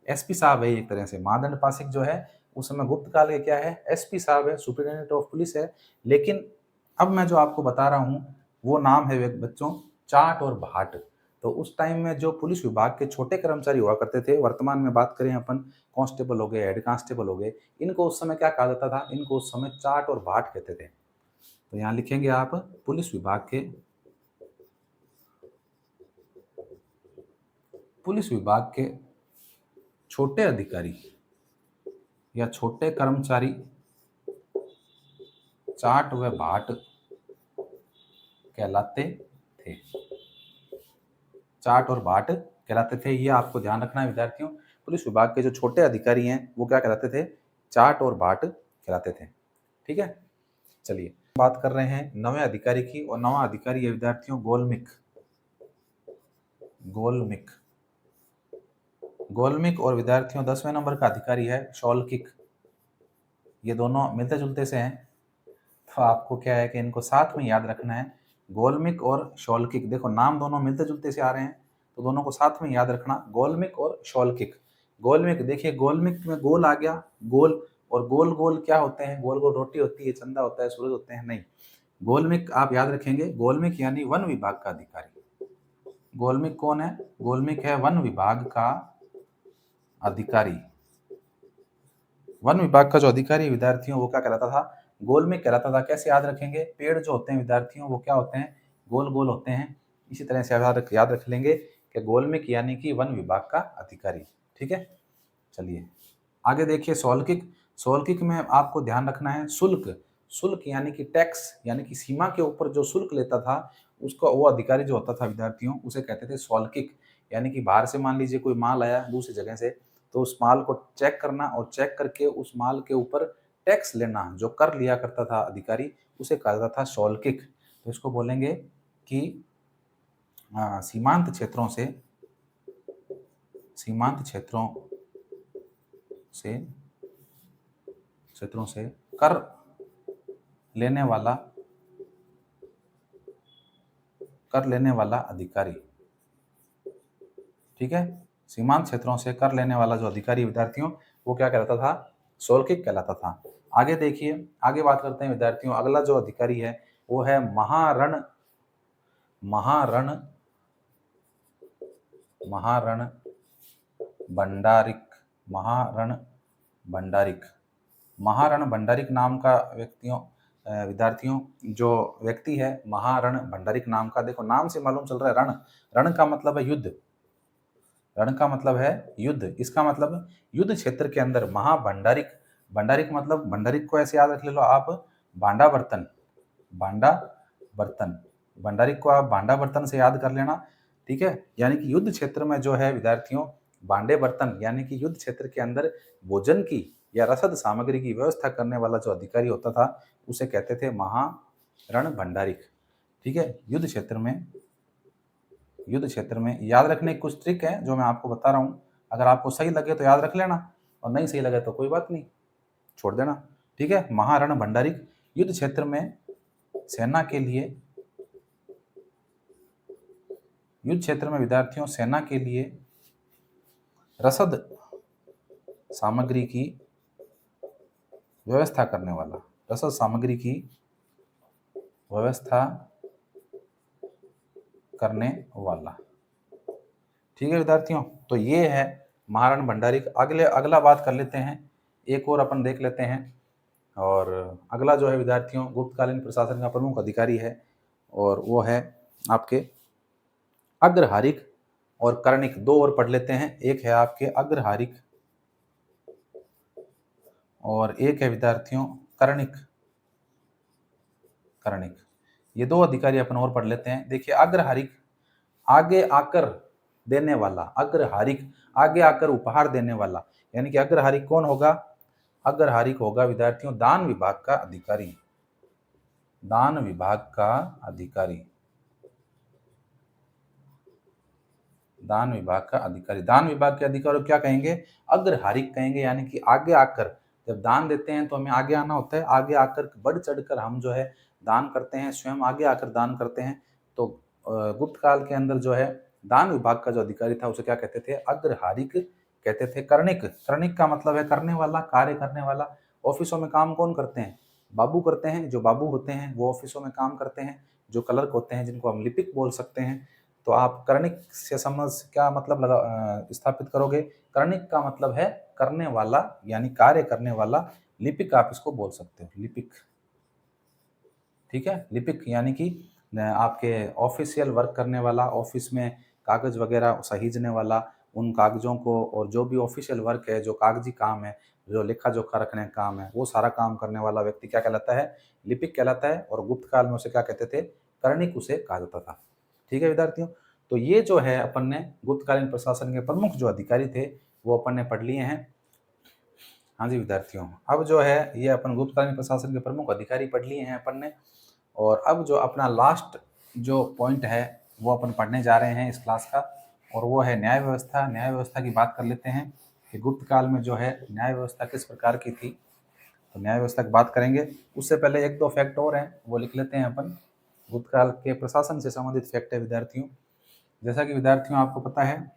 A: एसपी साहब है एक तरह से। महादंड पासिक जो है उस समय गुप्त काल के क्या है? एसपी साहब है, सुप्रिटेंडेंट ऑफ पुलिस है। लेकिन अब मैं जो आपको बता रहा हूँ वो नाम है बच्चों चाट और भाट। तो उस टाइम में जो पुलिस विभाग के छोटे कर्मचारी हुआ करते थे, वर्तमान में बात करें अपन, कांस्टेबल हो गए, हेड कांस्टेबल हो गए, इनको उस समय क्या कहा जाता था? इनको उस समय चाट और भाट कहते थे। तो यहाँ लिखेंगे आप पुलिस विभाग के, पुलिस विभाग के छोटे अधिकारी या छोटे कर्मचारी चाट व भाट कहलाते थे। चाट और भाट कहलाते थे, ये आपको ध्यान रखना है विद्यार्थियों। पुलिस विभाग के जो छोटे अधिकारी हैं वो क्या कहलाते थे? चाट और भाट कहलाते थे। ठीक है? चलिए बात कर रहे हैं नवे अधिकारी की, और नवा अधिकारी है विद्यार्थियों गोलमिक। गोलमिक। गोलमिक और विद्यार्थियों 10वें नंबर का अधिकारी है शॉलकिक। ये दोनों मिलते जुलते से हैं, तो आपको क्या है कि इनको साथ में याद रखना है। गोलमिक और शॉलकिक, देखो नाम दोनों मिलते जुलते से आ रहे हैं, तो दोनों को साथ में याद रखना, गोलमिक और शॉलकिक। गोलमिक, देखिए गोलमिक में गोल आ गया, गोल, और गोल गोल क्या होते हैं? गोल गोल रोटी होती है, चंदा होता है, सूरज होते हैं? नहीं, गोलमिक आप याद रखेंगे, गोलमिक यानी वन विभाग का अधिकारी। गोलमिक कौन है? गोलमिक है वन विभाग का अधिकारी। वन विभाग का जो अधिकारी विद्यार्थियों वो क्या कहलाता था? गोलमिक कहलाता था। कैसे याद रखेंगे? पेड़ जो होते हैं विद्यार्थियों वो क्या होते हैं? गोल गोल होते हैं। इसी तरह से याद रख लेंगे कि गोलमिक यानी कि वन विभाग का अधिकारी। ठीक है? चलिए आगे देखिए सोलकिक। सोलकिक में आपको ध्यान रखना है शुल्क। शुल्क यानी कि टैक्स, यानी कि सीमा के ऊपर जो शुल्क लेता था उसको, वो अधिकारी जो होता था विद्यार्थियों उसे कहते थे सोलकिक। यानी कि बाहर से मान लीजिए कोई माल आया दूसरी जगह से, तो उस माल को चेक करना और चेक करके उस माल के ऊपर टैक्स लेना, जो कर लिया करता था अधिकारी, उसे कहा जाता था शौल्किक। तो इसको बोलेंगे कि सीमांत क्षेत्रों से सीमांत से क्षेत्रों से कर लेने वाला अधिकारी। ठीक है, सीमांत क्षेत्रों से कर लेने वाला जो अधिकारी विद्यार्थियों, वो क्या कहलाता था? शौल्किक कहलाता था। आगे देखिए, आगे बात करते हैं विद्यार्थियों। अगला जो अधिकारी है वो है महारण भंडारिक। महारण भंडारिक नाम का विद्यार्थियों जो व्यक्ति है महारण भंडारिक नाम का, देखो नाम से मालूम चल रहा है रण। रण का मतलब है युद्ध। रण का मतलब है युद्ध। इसका मतलब युद्ध क्षेत्र के अंदर महाभंडारिक। भंडारिक मतलब, भंडारिक को ऐसे याद रख ले लो आप, भांडा बर्तन। भंडारिक को आप भांडा बर्तन से याद कर लेना। ठीक है, यानी कि युद्ध क्षेत्र में जो है विद्यार्थियों, भांडे बर्तन यानी कि युद्ध क्षेत्र के अंदर भोजन की या रसद सामग्री की व्यवस्था करने वाला जो अधिकारी होता था, उसे कहते थे महारण भंडारिक। ठीक है, युद्ध क्षेत्र में याद रखने की कुछ ट्रिक है जो मैं आपको बता रहा हूँ। अगर आपको सही लगे तो याद रख लेना, और नहीं सही लगे तो कोई बात नहीं, छोड़ देना। ठीक है, महारण भंडारिक युद्ध क्षेत्र में सेना के लिए, युद्ध क्षेत्र में विद्यार्थियों सेना के लिए रसद सामग्री की व्यवस्था करने वाला, रसद सामग्री की व्यवस्था करने वाला। ठीक है विद्यार्थियों, तो ये है महाराणा भंडारी। अगला बात कर लेते हैं, एक और अपन देख लेते हैं। और अगला जो है विद्यार्थियों, गुप्तकालीन प्रशासन का प्रमुख अधिकारी है, और वो है आपके अग्रहारिक और कर्णिक। दो और पढ़ लेते हैं, एक है आपके अग्रहारिक और एक है विद्यार्थियों कर्णिक। ये दो अधिकारी अपन और पढ़ लेते हैं। देखिए, अग्रहारिक आगे आकर देने वाला, अग्रहारिक आगे आकर उपहार देने वाला, यानी कि अग्रहारिक कौन होगा? अग्रहारिक होगा विद्यार्थियों दान विभाग का अधिकारी। दान विभाग का अधिकारी, दान विभाग का अधिकारी। दान विभाग के अधिकारी को क्या कहेंगे? अग्रहारिक कहेंगे। यानी कि आगे आकर, जब दान देते हैं तो हमें आगे आना होता है, आगे आकर बढ़ चढ़कर हम जो है दान करते हैं, स्वयं आगे आकर दान करते हैं। तो गुप्त काल के अंदर जो है दान विभाग का जो अधिकारी था उसे क्या कहते थे? अग्रहारिक कहते थे। कर्णिक, कर्णिक का मतलब है करने वाला, कार्य करने वाला। ऑफिसों में काम कौन करते हैं? बाबू करते हैं। जो बाबू होते हैं वो ऑफिसों में काम करते हैं। जो क्लर्क होते हैं, जिनको हम लिपिक बोल सकते हैं। तो आप कर्णिक से समझ क्या मतलब स्थापित करोगे? कर्णिक का मतलब है करने वाला, यानी कार्य करने वाला। लिपिक आप इसको बोल सकते हो, लिपिक। ठीक है, लिपिक यानी कि आपके ऑफिशियल वर्क करने वाला, ऑफिस में कागज वगैरह सहीजने वाला, उन कागजों को, और जो भी ऑफिशियल वर्क है, जो कागजी काम है, जो लेखा जोखा रखने का काम है, वो सारा काम करने वाला व्यक्ति क्या कहलाता है? लिपिक कहलाता है। और गुप्त काल में उसे क्या कहते थे? कर्णिक उसे कहा जाता था। ठीक है विद्यार्थियों, तो ये जो है अपन ने गुप्तकालीन प्रशासन के प्रमुख जो अधिकारी थे वो अपन ने पढ़ लिए हैं। हाँ जी विद्यार्थियों, अब जो है ये अपन गुप्तकालीन प्रशासन के प्रमुख अधिकारी पढ़ लिए हैं अपन ने। और अब जो अपना लास्ट जो पॉइंट है वो अपन पढ़ने जा रहे हैं इस क्लास का, और वो है न्याय व्यवस्था। न्याय व्यवस्था की बात कर लेते हैं कि गुप्त काल में जो है न्याय व्यवस्था किस प्रकार की थी। तो न्याय व्यवस्था की बात करेंगे, उससे पहले एक दो फैक्ट और हैं वो लिख लेते हैं अपन। गुप्त काल के प्रशासन से संबंधित फैक्ट है विद्यार्थियों। जैसा कि विद्यार्थियों आपको पता है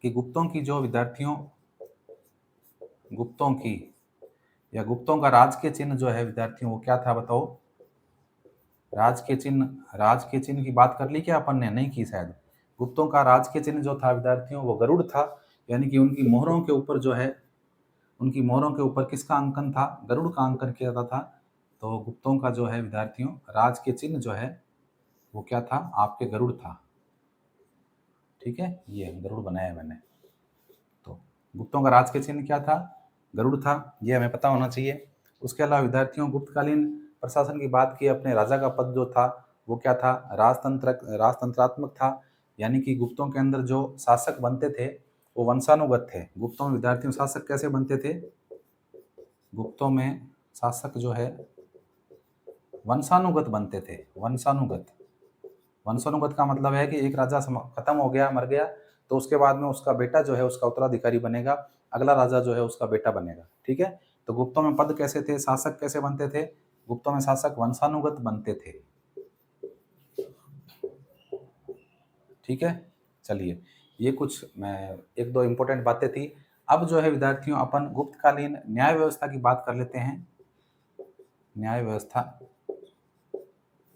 A: कि गुप्तों की जो विद्यार्थियों, गुप्तों की या गुप्तों का राजकीय चिन्ह जो है विद्यार्थियों वो क्या था बताओ? राजकीय चिन्ह की बात कर ली क्या अपन ने? नहीं की शायद। गुप्तों का राजकीय चिन्ह जो था विद्यार्थियों वो गरुड़ था। यानी कि उनकी मोहरों के ऊपर जो है, उनकी मोहरों के ऊपर किसका अंकन था? गरुड़ का अंकन किया जाता था। तो गुप्तों का जो है विद्यार्थियों राजकीय चिन्ह जो है वो क्या था? आपके गरुड़ था। ठीक है, ये गरुड़ बनाया मैंने। तो गुप्तों का राजकीय चिन्ह क्या था? गरुड़ था, ये हमें पता होना चाहिए। उसके अलावा विद्यार्थियों गुप्तकालीन प्रशासन की बात की, अपने राजा का पद जो था वो क्या था? राजतंत्रात्मक था। यानी कि गुप्तों के अंदर जो शासक बनते थे वो वंशानुगत थे। गुप्तों में विद्यार्थियों शासक कैसे बनते थे? गुप्तों में शासक जो है वंशानुगत बनते थे। वंशानुगत, वंशानुगत का मतलब है कि एक राजा खत्म हो गया, मर गया, तो उसके बाद में उसका बेटा जो है उसका उत्तराधिकारी बनेगा, अगला राजा जो है उसका बेटा बनेगा। ठीक है, तो गुप्तों में पद कैसे थे, शासक कैसे बनते थे? गुप्तों में शासक वंशानुगत बनते थे। ठीक है, चलिए, ये कुछ मैं एक दो इंपॉर्टेंट बातें थी। अब जो है विद्यार्थियों अपन गुप्तकालीन न्याय व्यवस्था की बात कर लेते हैं। न्याय व्यवस्था,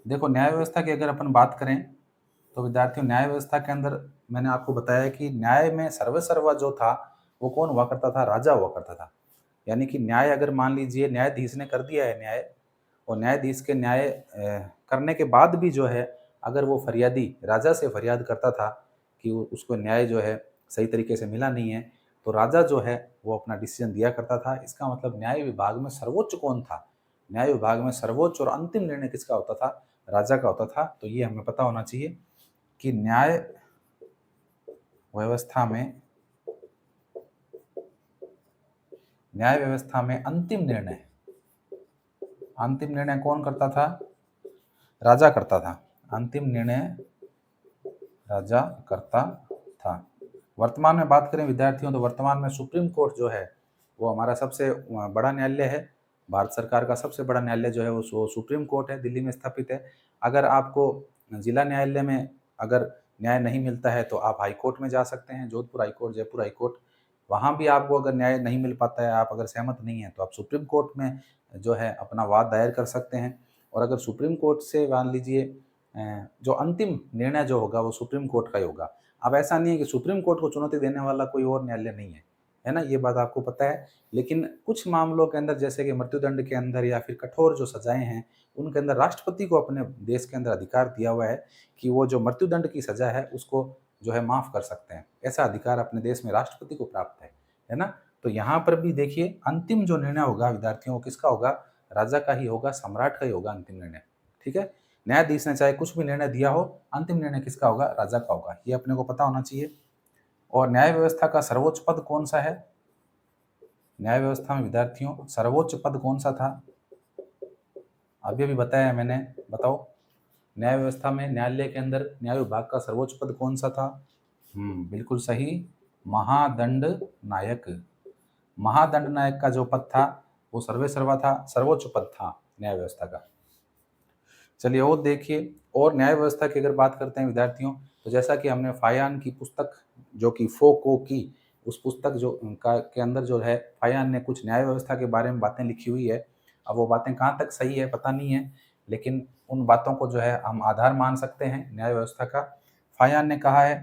A: देखो न्याय व्यवस्था की अगर अपन बात करें तो विद्यार्थियों न्याय व्यवस्था के अंदर मैंने आपको बताया कि न्याय में सर्वसर्वा जो था वो कौन हुआ करता था? राजा हुआ करता था। यानी कि न्याय अगर मान लीजिए न्यायाधीश ने कर दिया है न्याय, और न्यायाधीश के न्याय करने के बाद भी जो है अगर वो फरियादी राजा से फरियाद करता था कि उसको न्याय जो है सही तरीके से मिला नहीं है, तो राजा जो है वो अपना डिसीजन दिया करता था। इसका मतलब न्याय विभाग में सर्वोच्च कौन था? न्याय विभाग में सर्वोच्च और अंतिम निर्णय किसका होता था? राजा का होता था। तो ये हमें पता होना चाहिए कि न्याय व्यवस्था में, न्याय व्यवस्था में अंतिम निर्णय कौन करता था? राजा करता था। अंतिम निर्णय राजा करता था। वर्तमान में बात करें विद्यार्थियों तो वर्तमान में सुप्रीम कोर्ट जो है वो हमारा सबसे बड़ा न्यायालय है। भारत सरकार का सबसे बड़ा न्यायालय जो है वो सुप्रीम कोर्ट है, दिल्ली में स्थापित है। अगर आपको जिला न्यायालय में अगर न्याय नहीं मिलता है तो आप हाई कोर्ट में जा सकते हैं, Jodhpur high court, Jaipur high court. वहाँ भी आपको अगर न्याय नहीं मिल पाता है, आप अगर सहमत नहीं हैं, तो आप सुप्रीम कोर्ट में जो है अपना वाद दायर कर सकते हैं। और अगर सुप्रीम कोर्ट से मान लीजिए जो अंतिम निर्णय जो होगा वो सुप्रीम कोर्ट का ही होगा। अब ऐसा नहीं है कि सुप्रीम कोर्ट को चुनौती देने वाला कोई और न्यायालय नहीं है ना? ये बात आपको पता है। लेकिन कुछ मामलों के अंदर जैसे कि मृत्युदंड के अंदर या फिर कठोर जो सजाएं हैं, उनके अंदर राष्ट्रपति को अपने देश के अंदर अधिकार दिया हुआ है कि वो जो मृत्युदंड की सजा है उसको जो है माफ़ कर सकते हैं। ऐसा अधिकार अपने देश में राष्ट्रपति को प्राप्त है ना? तो यहाँ पर भी देखिए अंतिम जो निर्णय होगा विद्यार्थियों को किसका होगा? राजा का ही होगा, सम्राट का ही होगा अंतिम निर्णय। ठीक है, न्यायाधीश ने चाहे कुछ भी निर्णय दिया हो, अंतिम निर्णय किसका होगा? राजा का होगा। ये अपने को पता होना चाहिए। और न्याय व्यवस्था का सर्वोच्च पद कौन सा है? न्याय व्यवस्था में विद्यार्थियों सर्वोच्च पद कौन सा था? अभी अभी बताया है मैंने, बताओ। न्याय व्यवस्था में न्यायालय के अंदर न्याय विभाग का सर्वोच्च पद कौन सा था? बिल्कुल सही, महादंड नायक। महादंड नायक का जो पद था वो सर्वेसर्वा था, सर्वोच्च पद था न्याय व्यवस्था का। चलिए और देखिए, और न्याय व्यवस्था की अगर बात करते हैं विद्यार्थियों तो जैसा कि हमने फायान की पुस्तक जो कि फोको की उस पुस्तक जो का के अंदर जो है फायान ने कुछ न्याय व्यवस्था के बारे में बातें लिखी हुई है। अब वो बातें कहाँ तक सही है पता नहीं है, लेकिन उन बातों को जो है हम आधार मान सकते हैं न्याय व्यवस्था का। फायान ने कहा है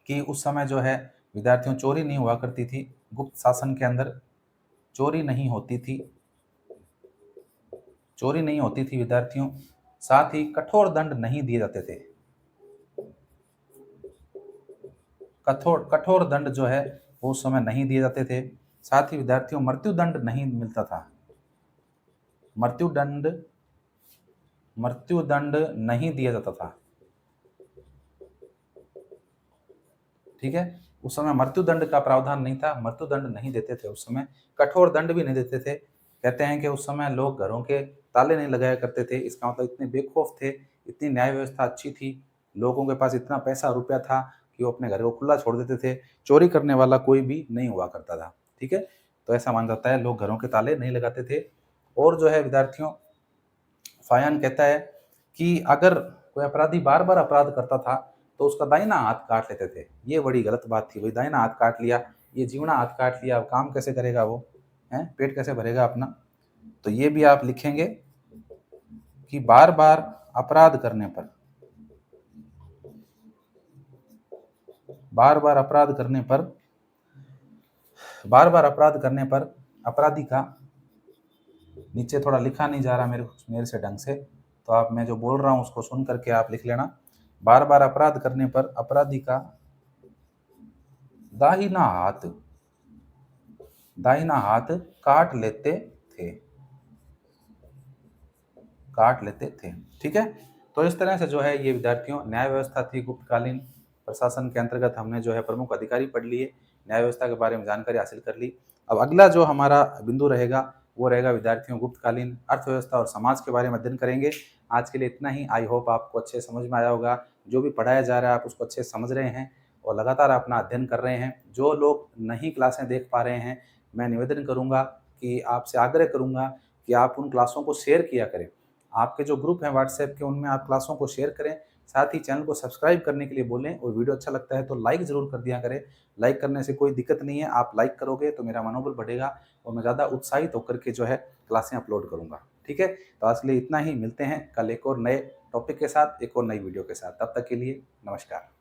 A: कि उस समय जो है विद्यार्थियों चोरी नहीं हुआ करती थी, गुप्त शासन के अंदर चोरी नहीं होती थी, चोरी नहीं होती थी विद्यार्थियों। साथ ही कठोर दंड नहीं दिए जाते थे, कठोर कठोर दंड जो है वो उस समय नहीं दिए जाते थे। साथ ही विद्यार्थियों मृत्युदंड नहीं मिलता था, मृत्युदंड मृत्युदंड नहीं दिया जाता था। ठीक है, उस समय मृत्युदंड का प्रावधान नहीं था, मृत्युदंड नहीं देते थे उस समय, कठोर दंड भी नहीं देते थे। कहते हैं कि उस समय लोग घरों के ताले नहीं लगाया करते थे। इसका मतलब इतने बेखौफ थे, इतनी न्याय व्यवस्था अच्छी थी, लोगों के पास इतना पैसा रुपया था कि वो अपने घर को खुला छोड़ देते थे, चोरी करने वाला कोई भी नहीं हुआ करता था। ठीक है, तो ऐसा माना जाता है लोग घरों के ताले नहीं लगाते थे। और जो है विद्यार्थियों फायान कहता है कि अगर कोई अपराधी बार बार अपराध करता था तो उसका दाहिना हाथ काट लेते थे। ये बड़ी गलत बात थी, भाई दाहिना हाथ काट लिया, ये जीवना हाथ काट लिया, अब काम कैसे करेगा वो, है पेट कैसे भरेगा अपना? तो ये भी आप लिखेंगे कि बार बार अपराध करने पर, बार बार अपराध करने पर, बार बार अपराध करने पर अपराधी का, नीचे थोड़ा लिखा नहीं जा रहा मेरे से ढंग से, तो आप मैं जो बोल रहा हूँ उसको सुन करके आप लिख लेना। बार बार अपराध करने पर अपराधी का दाहिना हाथ, दाहिना हाथ काट लेते थे, काट लेते थे। ठीक है, तो इस तरह से जो है ये विद्यार्थियों न्याय व्यवस्था थी गुप्तकालीन। प्रशासन के अंतर्गत हमने जो है प्रमुख अधिकारी पढ़ लिए, न्याय व्यवस्था के बारे में जानकारी हासिल कर ली। अब अगला जो हमारा बिंदु रहेगा वो रहेगा विद्यार्थियों गुप्तकालीन अर्थव्यवस्था और समाज के बारे में अध्ययन करेंगे। आज के लिए इतना ही। आई होप आपको अच्छे समझ में आया होगा। जो भी पढ़ाया जा रहा है आप उसको अच्छे से समझ रहे हैं और लगातार अपना अध्ययन कर रहे हैं। जो लोग नहीं क्लासें देख पा रहे हैं, मैं निवेदन करूँगा कि आपसे आग्रह करूँगा कि आप उन क्लासों को शेयर किया करें। आपके जो ग्रुप हैं व्हाट्सएप के, उनमें आप क्लासों को शेयर करें। साथ ही चैनल को सब्सक्राइब करने के लिए बोलें और वीडियो अच्छा लगता है तो लाइक ज़रूर कर दिया करें। लाइक करने से कोई दिक्कत नहीं है, आप लाइक करोगे तो मेरा मनोबल बढ़ेगा और मैं ज़्यादा उत्साहित होकर के जो है क्लासें अपलोड करूँगा। ठीक है? तो आज के लिए इतना ही। मिलते हैं कल एक और नए टॉपिक के साथ, एक और नई वीडियो के साथ। तब तक के लिए नमस्कार।